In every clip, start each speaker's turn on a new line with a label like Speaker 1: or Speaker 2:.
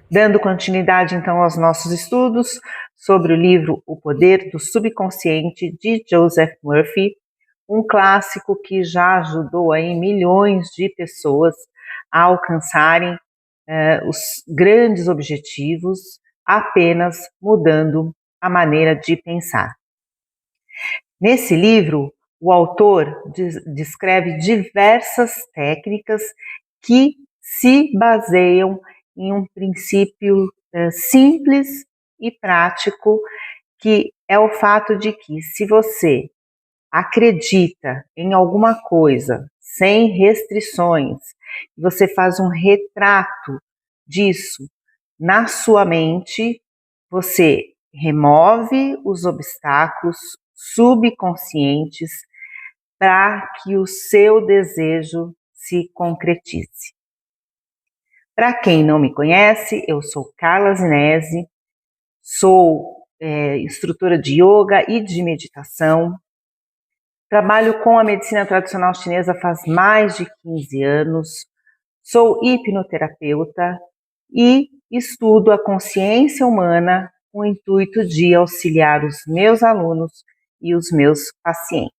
Speaker 1: Dando continuidade, então, aos nossos estudos sobre o livro O Poder do Subconsciente, de Joseph Murphy, um clássico que já ajudou aí milhões de pessoas a alcançarem os grandes objetivos, apenas mudando a maneira de pensar. Nesse livro, o autor descreve diversas técnicas que se baseiam em um princípio simples e prático, que é o fato de que, se você acredita em alguma coisa sem restrições, você faz um retrato disso na sua mente, você remove os obstáculos subconscientes para que o seu desejo se concretize. Para quem não me conhece, eu sou Carla Zinese, sou instrutora de yoga e de meditação. Trabalho com a medicina tradicional chinesa faz mais de 15 anos, sou hipnoterapeuta e estudo a consciência humana com o intuito de auxiliar os meus alunos e os meus pacientes.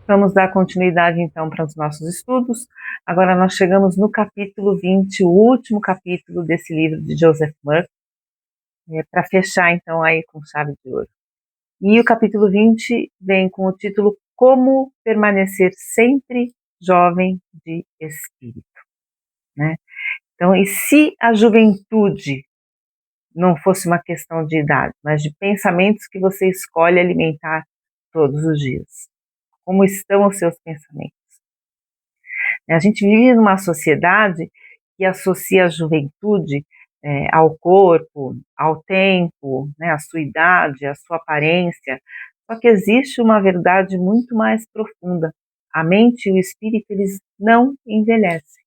Speaker 1: Vamos dar continuidade então para os nossos estudos. Agora nós chegamos no capítulo 20, o último capítulo desse livro de Joseph Murphy, para fechar então aí com chave de ouro. E o capítulo 20 vem com o título Como Permanecer Sempre Jovem de Espírito, né? Então, e se a juventude não fosse uma questão de idade, mas de pensamentos que você escolhe alimentar todos os dias? Como estão os seus pensamentos? A gente vive numa sociedade que associa a juventude ao corpo, ao tempo, né, à sua idade, à sua aparência. Só que existe uma verdade muito mais profunda. A mente e o espírito, eles não envelhecem.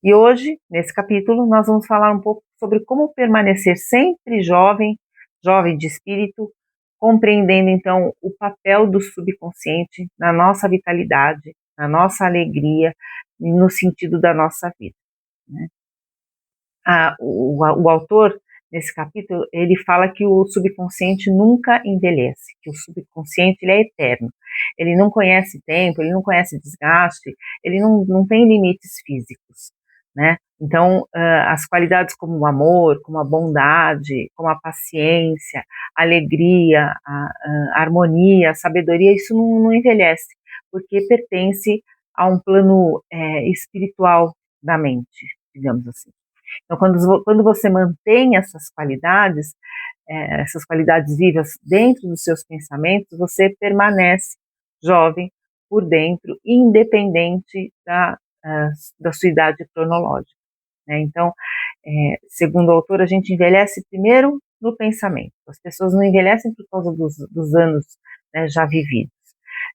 Speaker 1: E hoje, nesse capítulo, nós vamos falar um pouco sobre como permanecer sempre jovem, jovem de espírito, compreendendo então o papel do subconsciente na nossa vitalidade, na nossa alegria, no sentido da nossa vida, né? O autor, nesse capítulo, ele fala que o subconsciente nunca envelhece, que o subconsciente ele é eterno. Ele não conhece tempo, ele não conhece desgaste, ele não tem limites físicos, né? Então, as qualidades como o amor, como a bondade, como a paciência, a alegria, a harmonia, a sabedoria, isso não envelhece, porque pertence a um plano espiritual da mente, digamos assim. Então, quando você mantém essas qualidades vivas dentro dos seus pensamentos, você permanece jovem por dentro, independente da sua idade cronológica, né? Então, segundo o autor, a gente envelhece primeiro no pensamento. As pessoas não envelhecem por causa dos anos, né, já vividos.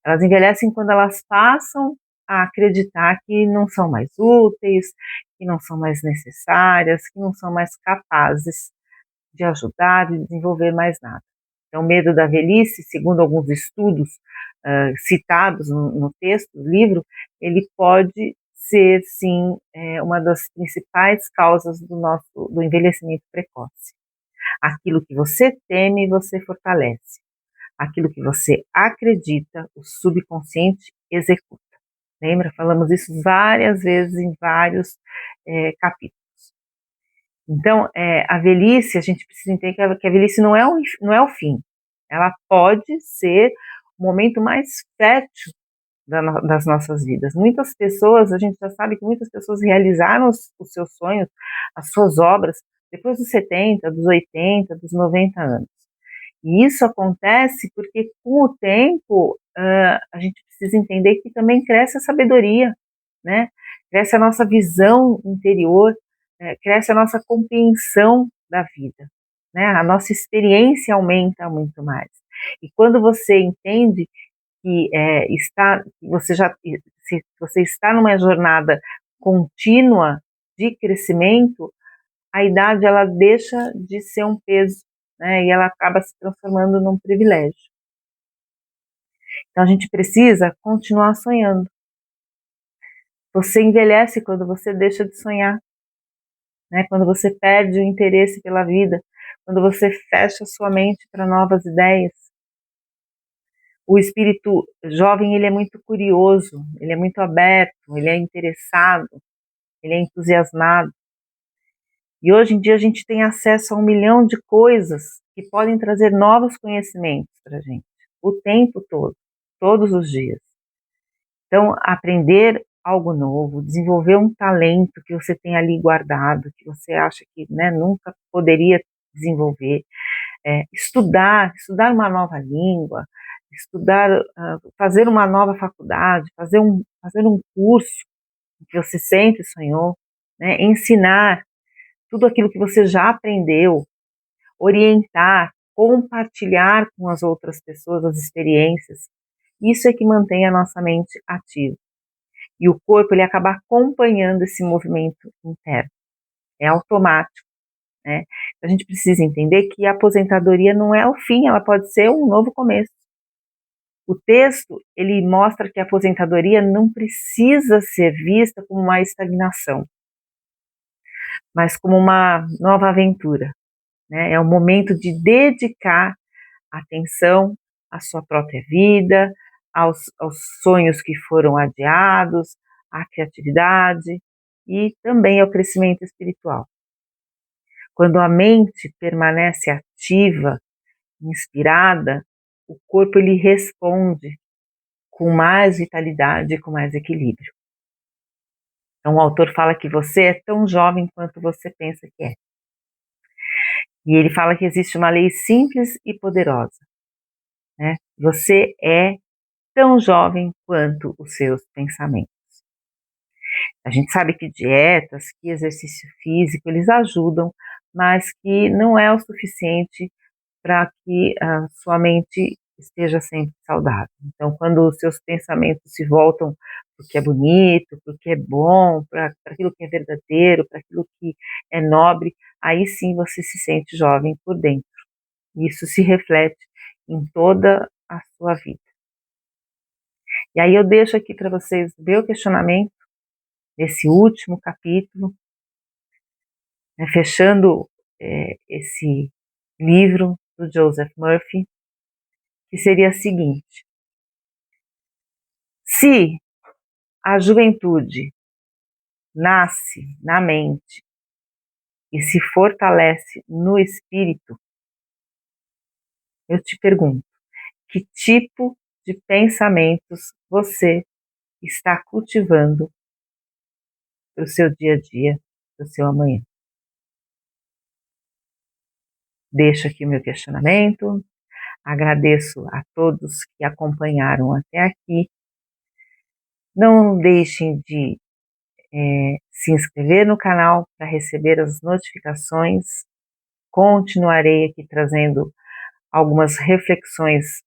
Speaker 1: Elas envelhecem quando elas passam a acreditar que não são mais úteis, que não são mais necessárias, que não são mais capazes de ajudar, de desenvolver mais nada. Então, o medo da velhice, segundo alguns estudos citados no texto do livro, ele pode ser, sim, uma das principais causas do envelhecimento precoce. Aquilo que você teme, você fortalece. Aquilo que você acredita, o subconsciente executa. Lembra? Falamos isso várias vezes em vários capítulos. Então, a velhice, a gente precisa entender que a velhice não é o fim. Ela pode ser o momento mais fértil das nossas vidas. Muitas pessoas, a gente já sabe que muitas pessoas realizaram os seus sonhos, as suas obras, depois dos 70, dos 80, dos 90 anos. E isso acontece porque, com o tempo, a gente precisa entender que também cresce a sabedoria, né? Cresce a nossa visão interior, cresce a nossa compreensão da vida, né? A nossa experiência aumenta muito mais. E quando você entende que você está numa jornada contínua de crescimento, a idade ela deixa de ser um peso, né, e ela acaba se transformando num privilégio. Então a gente precisa continuar sonhando. Você envelhece quando você deixa de sonhar, né? Quando você perde o interesse pela vida, quando você fecha sua mente para novas ideias. O espírito jovem, ele é muito curioso, ele é muito aberto, ele é interessado, ele é entusiasmado. E hoje em dia a gente tem acesso a 1 milhão de coisas que podem trazer novos conhecimentos para a gente, o tempo todo, todos os dias. Então, aprender algo novo, desenvolver um talento que você tem ali guardado, que você acha que, né, nunca poderia desenvolver, estudar uma nova língua, fazer uma nova faculdade, fazer um curso que você sempre sonhou, né, ensinar tudo aquilo que você já aprendeu, orientar, compartilhar com as outras pessoas as experiências. Isso é que mantém a nossa mente ativa. E o corpo, ele acaba acompanhando esse movimento interno. É automático, né? A gente precisa entender que a aposentadoria não é o fim, ela pode ser um novo começo. O texto, ele mostra que a aposentadoria não precisa ser vista como uma estagnação, mas como uma nova aventura, né? É o momento de dedicar atenção à sua própria vida, aos sonhos que foram adiados, à criatividade e também ao crescimento espiritual. Quando a mente permanece ativa, inspirada, o corpo, ele responde com mais vitalidade e com mais equilíbrio. Então o autor fala que você é tão jovem quanto você pensa que é. E ele fala que existe uma lei simples e poderosa, né? Você é tão jovem quanto os seus pensamentos. A gente sabe que dietas, que exercício físico, eles ajudam, mas que não é o suficiente para que a sua mente esteja sempre saudável. Então, quando os seus pensamentos se voltam para o que é bonito, para o que é bom, para aquilo que é verdadeiro, para aquilo que é nobre, aí sim você se sente jovem por dentro. Isso se reflete em toda a sua vida. E aí eu deixo aqui para vocês o meu questionamento nesse último capítulo, né, fechando esse livro do Joseph Murphy, que seria a seguinte: se a juventude nasce na mente e se fortalece no espírito, eu te pergunto, que tipo de pensamentos você está cultivando para o seu dia a dia, para o seu amanhã? Deixo aqui o meu questionamento, agradeço a todos que acompanharam até aqui. Não deixem de se inscrever no canal para receber as notificações. Continuarei aqui trazendo algumas reflexões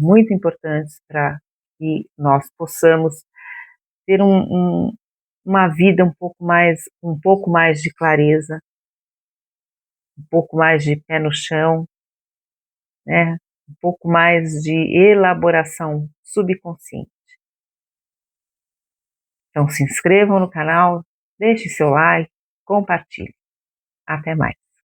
Speaker 1: muito importantes para que nós possamos ter uma vida um pouco mais de clareza, um pouco mais de pé no chão, né? Um pouco mais de elaboração subconsciente. Então se inscrevam no canal, deixe seu like, compartilhe. Até mais.